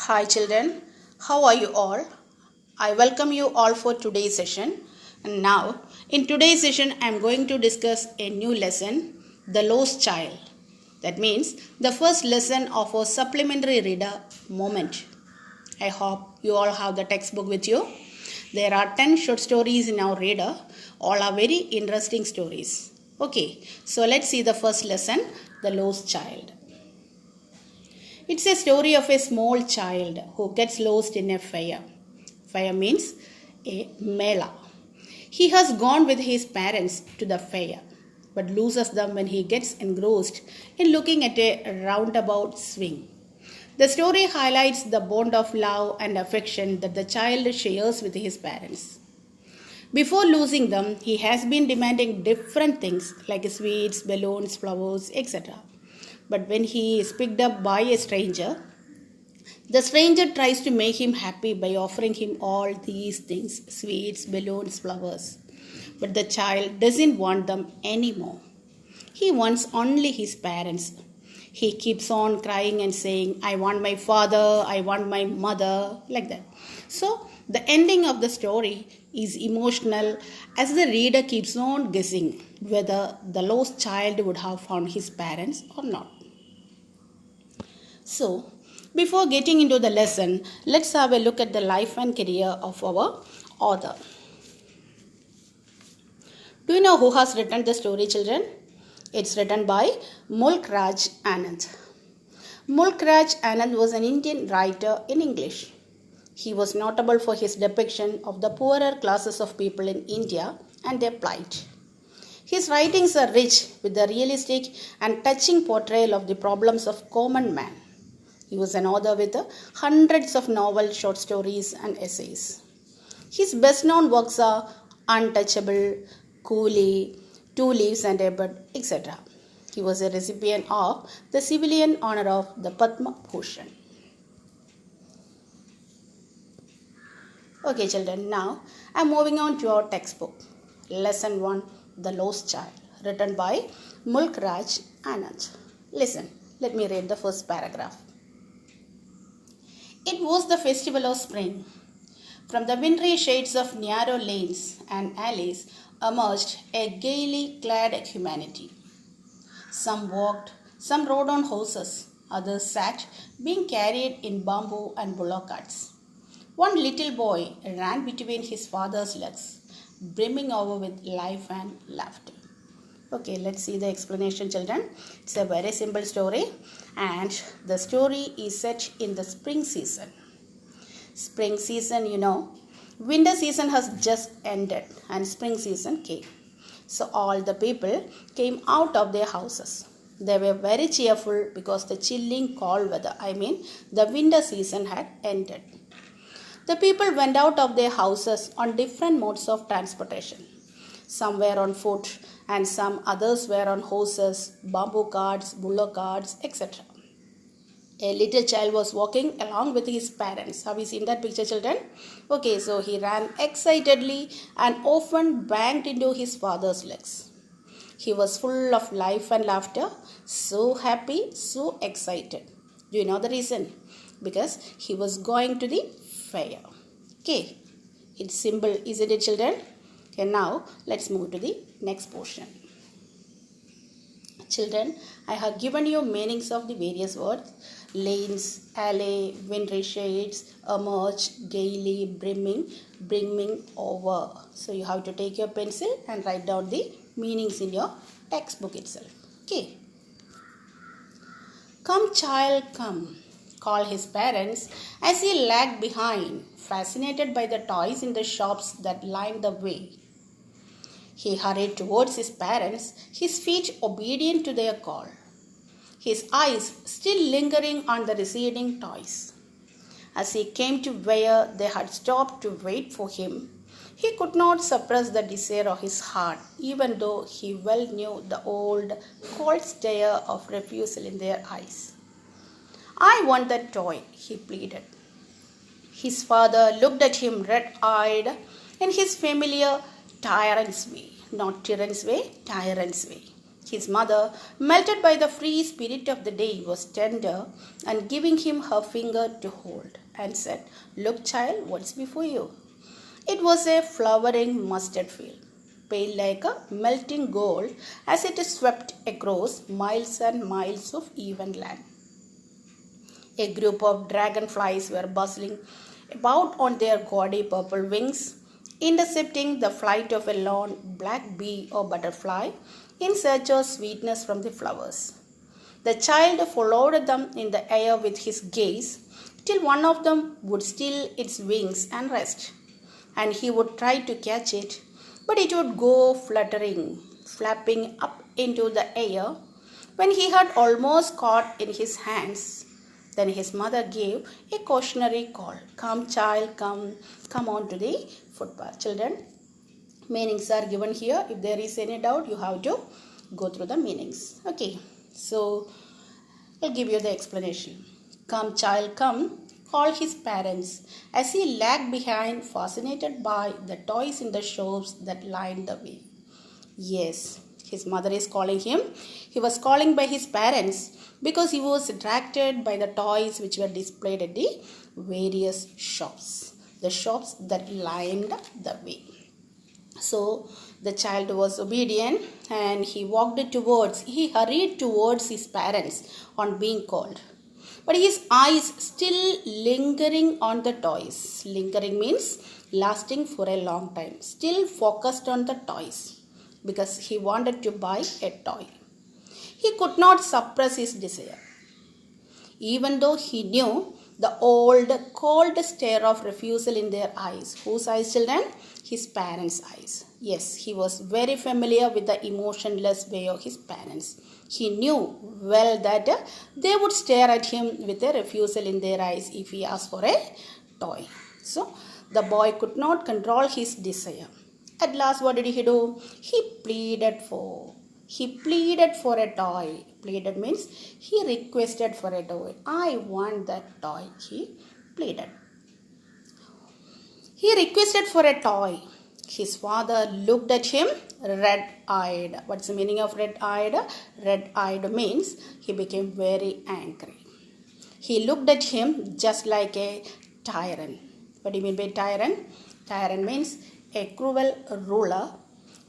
Hi children, how are you all? I welcome you all for today's session. And now, in today's session, I am going to discuss a new lesson, The Lost Child. That means the first lesson of our supplementary reader moment. I hope you all have the textbook with you. There are 10 short stories in our reader. All are very interesting stories. Okay, so let's see the first lesson, The Lost Child. It's a story of a small child who gets lost in a fair. Fair means a mela. He has gone with his parents to the fair, but loses them when he gets engrossed in looking at a roundabout swing. The story highlights the bond of love and affection that the child shares with his parents. Before losing them, he has been demanding different things like sweets, balloons, flowers, etc. But when he is picked up by a stranger, the stranger tries to make him happy by offering him all these things sweets, balloons, flowers. But the child doesn't want them anymore. He wants only his parents. He keeps on crying and saying, I want my father, I want my mother, like that. So, the ending of the story is emotional as the reader keeps on guessing whether the lost child would have found his parents or not. So, before getting into the lesson, let's have a look at the life and career of our author. Do you know who has written the story, children? It's written by Mulk Raj Anand. Mulk Raj Anand was an Indian writer in English. He was notable for his depiction of the poorer classes of people in India and their plight. His writings are rich with the realistic and touching portrayal of the problems of common man. He was an author with hundreds of novels, short stories, and essays. His best known works are Untouchable, Coolie, Two Leaves and a Bud, etc. He was a recipient of the civilian honor of the Padma Bhushan. Okay, children, now I am moving on to our textbook. Lesson 1, The Lost Child, written by Mulk Raj Anand. Listen, let me read the first paragraph. It was the festival of spring. From the wintry shades of narrow lanes and alleys emerged a gaily clad humanity. Some walked, some rode on horses, others sat, being carried in bamboo and bullock carts. One little boy ran between his father's legs, brimming over with life and laughter. Okay, let's see the explanation, children. It's a very simple story, and the story is set in the spring season. Spring season, winter season has just ended and spring season came. So all the people came out of their houses. They were very cheerful because the chilling cold weather, the winter season had ended. The people went out of their houses on different modes of transportation. Some were on foot and some others were on horses, bamboo carts, bullock carts, etc. A little child was walking along with his parents. Have you seen that picture, children? Okay, so he ran excitedly and often banged into his father's legs. He was full of life and laughter, so happy, so excited. Do you know the reason? Because he was going to the fair. Okay, it's simple, isn't it, children? Okay, now let's move to the next portion. Children, I have given you meanings of the various words. Lanes, alley, wintry shades, emerge, gaily, brimming over. So you have to take your pencil and write down the meanings in your textbook itself. Okay. Come, child, come, called his parents as he lagged behind, fascinated by the toys in the shops that lined the way. He hurried towards his parents, his feet obedient to their call, his eyes still lingering on the receding toys. As he came to where they had stopped to wait for him, he could not suppress the desire of his heart, even though he well knew the old, cold stare of refusal in their eyes. I want that toy, he pleaded. His father looked at him red-eyed in his familiar tyrant's way. Not tyrant's way, tyrant's way. His mother, melted by the free spirit of the day, was tender and giving him her finger to hold, and said, "Look, child, what's before you?" It was a flowering mustard field, pale like a melting gold as it swept across miles and miles of even land. A group of dragonflies were bustling about on their gaudy purple wings, intercepting the flight of a lone black bee or butterfly in search of sweetness from the flowers. The child followed them in the air with his gaze till one of them would still its wings and rest, and he would try to catch it, but it would go fluttering, flapping up into the air. When he had almost caught in his hands, then his mother gave a cautionary call. "Come, child, come on to the footpath." Children, meanings are given here. If there is any doubt, you have to go through the meanings. Okay, so I'll give you the explanation. "Come, child, come," called his parents as he lagged behind, fascinated by the toys in the shops that lined the way. Yes, his mother is calling him. He was calling by his parents because he was attracted by the toys which were displayed at the various shops, the shops that lined the way. So the child was obedient and he hurried towards his parents on being called. But his eyes still lingering on the toys. Lingering means lasting for a long time. Still focused on the toys because he wanted to buy a toy. He could not suppress his desire. Even though he knew the old cold stare of refusal in their eyes. Whose eyes, children? His parents' eyes. Yes, he was very familiar with the emotionless way of his parents. He knew well that they would stare at him with a refusal in their eyes if he asked for a toy. So, the boy could not control his desire. At last, what did he do? He pleaded for a toy. Pleaded means he requested for a toy. "I want that toy," he pleaded. He requested for a toy. His father looked at him red-eyed. What's the meaning of red-eyed? Red-eyed means he became very angry. He looked at him just like a tyrant. What do you mean by tyrant? Tyrant means a cruel ruler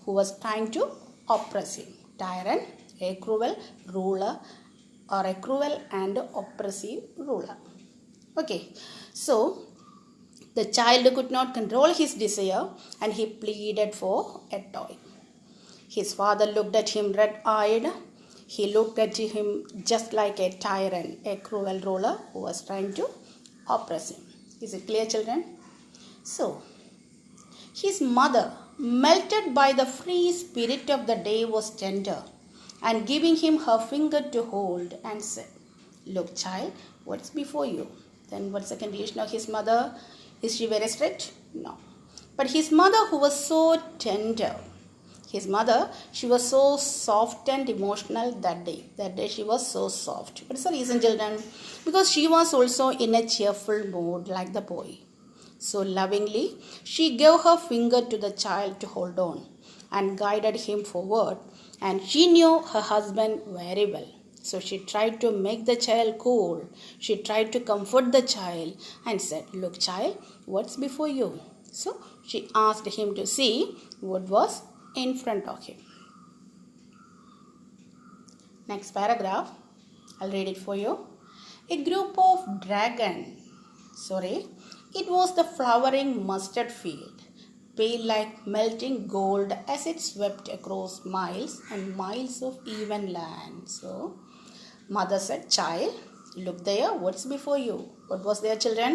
who was trying to oppress him. Tyrant, a cruel ruler or a cruel and oppressive ruler. Okay, so the child could not control his desire and he pleaded for a toy. His father looked at him red-eyed. He looked at him just like a tyrant, a cruel ruler who was trying to oppress him. Is it clear, children? So, his mother, melted by the free spirit of the day, was tender and giving him her finger to hold and said, "Look, child, what's before you?" Then what's the condition of his mother? Is she very strict? No. But his mother, who was so tender, she was so soft and emotional that day. That day she was so soft. What is the reason, children? Because she was also in a cheerful mood like the boy. So lovingly, she gave her finger to the child to hold on and guided him forward. And she knew her husband very well. So she tried to make the child cool. She tried to comfort the child and said, "Look, child, what's before you?" So she asked him to see what was in front of him. Next paragraph, I'll read it for you. A group of it was the flowering mustard field, pale like melting gold as it swept across miles and miles of even land. So, mother said, "Child, look there, what's before you?" What was there, children?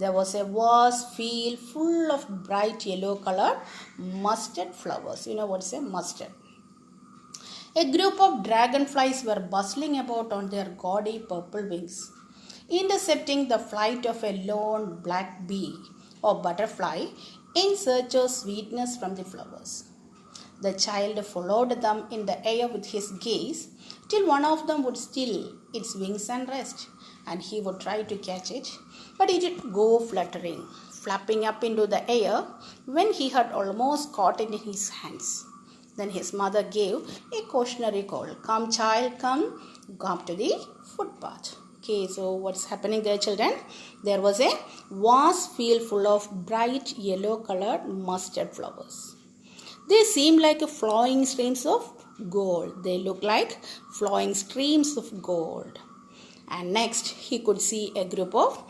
There was a vast field full of bright yellow colored mustard flowers. You know what's a mustard? A group of dragonflies were bustling about on their gaudy purple wings, intercepting the flight of a lone black bee or butterfly in search of sweetness from the flowers. The child followed them in the air with his gaze till one of them would still its wings and rest, and he would try to catch it, but it would go fluttering, flapping up into the air when he had almost caught it in his hands. Then his mother gave a cautionary call. Come, child, come to the footpath. Okay, so what's happening there, children? There was a vast field full of bright yellow colored mustard flowers. They seemed like flowing streams of gold. They looked like flowing streams of gold. And next, he could see a group of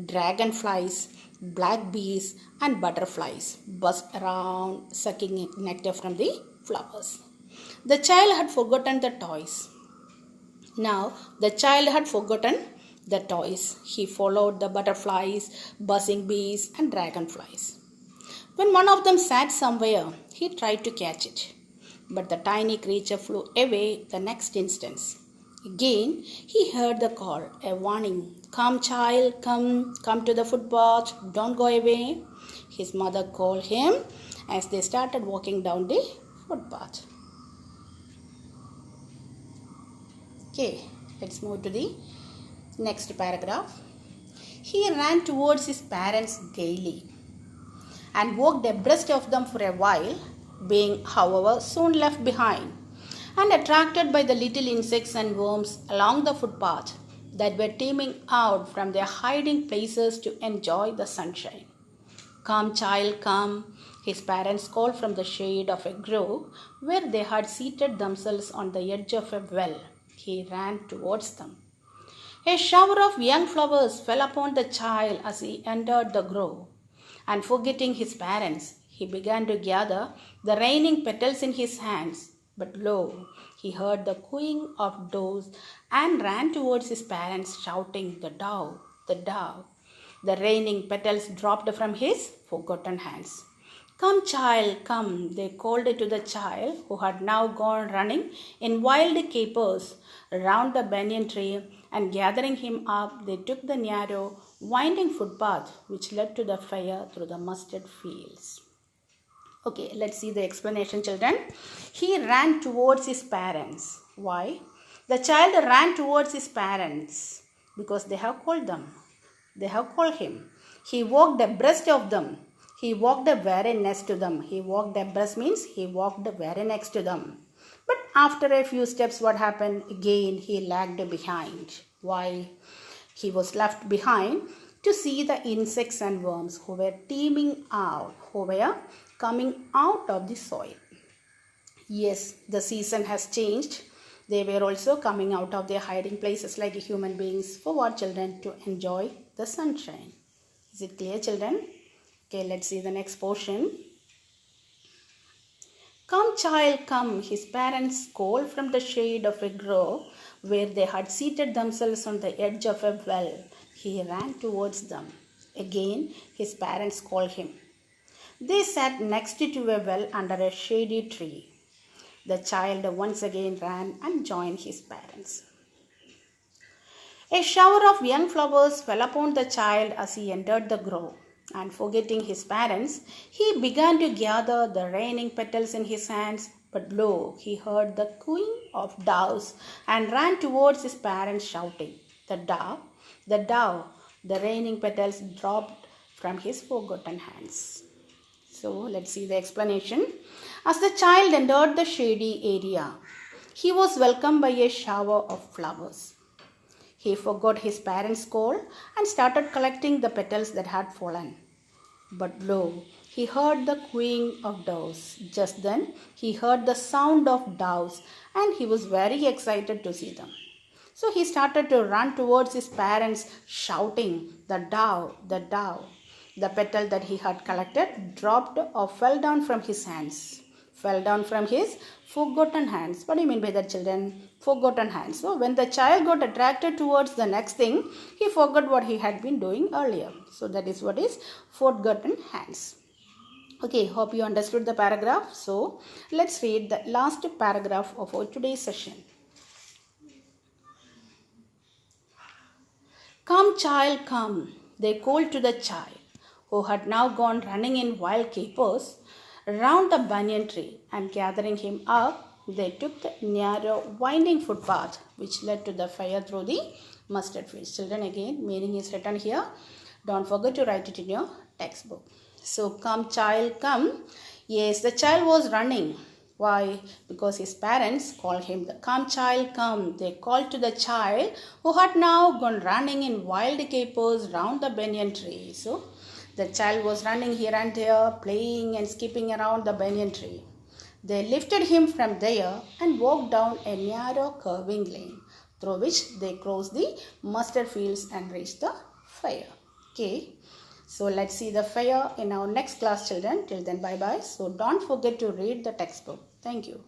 dragonflies, black bees, and butterflies buzzed around, sucking nectar from the flowers. The child had forgotten the toys. Now, the child had forgotten the toys. He followed the butterflies, buzzing bees, and dragonflies. When one of them sat somewhere, he tried to catch it. But the tiny creature flew away the next instant. Again, he heard the call, a warning. Come, child, come to the footpath. Don't go away. His mother called him as they started walking down the footpath. Okay, let's move to the next paragraph. He ran towards his parents gaily and walked abreast of them for a while, being, however, soon left behind and attracted by the little insects and worms along the footpath that were teeming out from their hiding places to enjoy the sunshine. Come, child, come, his parents called from the shade of a grove where they had seated themselves on the edge of a well. He ran towards them. A shower of young flowers fell upon the child as he entered the grove, and forgetting his parents, he began to gather the raining petals in his hands. But lo, he heard the cooing of doves and ran towards his parents, shouting, The dove, the dove. The raining petals dropped from his forgotten hands. Come, child, come, they called to the child, who had now gone running in wild capers round the banyan tree, and gathering him up, they took the narrow, winding footpath which led to the fire through the mustard fields. Okay, let's see the explanation, children. He ran towards his parents. Why? The child ran towards his parents because they have called them. They have called him. He walked abreast of them. He walked very next to them. He walked abreast means he walked very next to them. But after a few steps, what happened? Again, he lagged behind. Why? He was left behind to see the insects and worms who were teeming out, who were coming out of the soil. Yes, the season has changed. They were also coming out of their hiding places like human beings for what, children? To enjoy the sunshine. Is it clear, children? Okay, let's see the next portion. Come, child, come, his parents called from the shade of a grove where they had seated themselves on the edge of a well. He ran towards them. Again, his parents called him. They sat next to a well under a shady tree. The child once again ran and joined his parents. A shower of young flowers fell upon the child as he entered the grove, and forgetting his parents, he began to gather the raining petals in his hands. But lo, he heard the cooing of doves and ran towards his parents, shouting, The dove, the dove. The raining petals dropped from his forgotten hands. So let's see the explanation. As the child entered the shady area, he was welcomed by a shower of flowers. He forgot his parents' call and started collecting the petals that had fallen. But lo, he heard the cooing of doves. Just then, he heard the sound of doves, and he was very excited to see them. So he started to run towards his parents, shouting, The dove, the dove. The petal that he had collected dropped or fell down from his hands. Fell down from his forgotten hands. What do you mean by that, children? Forgotten hands. So when the child got attracted towards the next thing, he forgot what he had been doing earlier. So that is what is forgotten hands. Okay, hope you understood the paragraph. So let's read the last paragraph of our today's session. Come, child, come, they called to the child, who had now gone running in wild capers round the banyan tree, and gathering him up, they took the narrow, winding footpath which led to the fire through the mustard fields. Children, again, meaning is written here. Don't forget to write it in your textbook. So, come, child, come. Yes, the child was running. Why? Because his parents called him the "Come, child, come." They called to the child who had now gone running in wild capers round the banyan tree. So the child was running here and there, playing and skipping around the banyan tree. They lifted him from there and walked down a narrow curving lane through which they crossed the mustard fields and reached the fire. Okay. So let's see the fire in our next class, children. Till then, bye bye. So don't forget to read the textbook. Thank you.